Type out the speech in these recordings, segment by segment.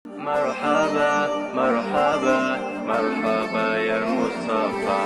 مرحبا مرحبا مرحبا يا مصطفى.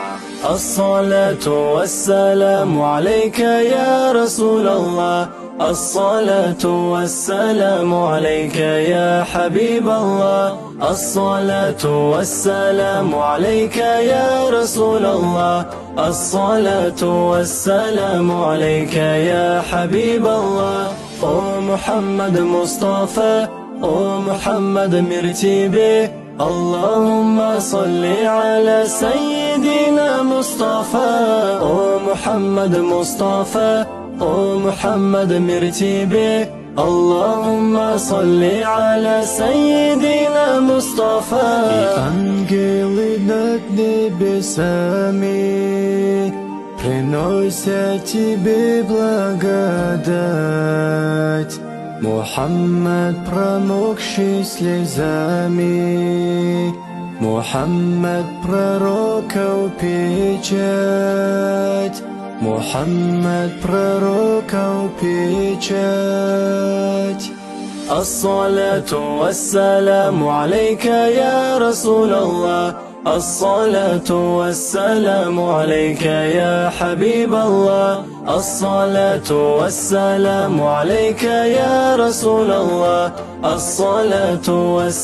الصلاة والسلام عليك يا رسول الله، الصلاة والسلام عليك يا حبيب الله، الصلاة والسلام عليك يا رسول الله، الصلاة والسلام عليك يا حبيب الله. او محمد مصطفى، او محمد مرتبه، اللهم صل على سيدنا مصطفى. او محمد مصطفى، او محمد مرتبه، اللهم صل على سيدنا مصطفى. Ангели над небесами приносят тебе благодать. Мухаммад, промокший слезами, Мухаммад, пророков печать, Мухаммад, пророков печать. الصلاة والسلام عليك يا رسول الله، الصلاة والسلام عليك يا حبيب الله، الصلاة والسلام عليك يا رسول الله، الصلاة والسلام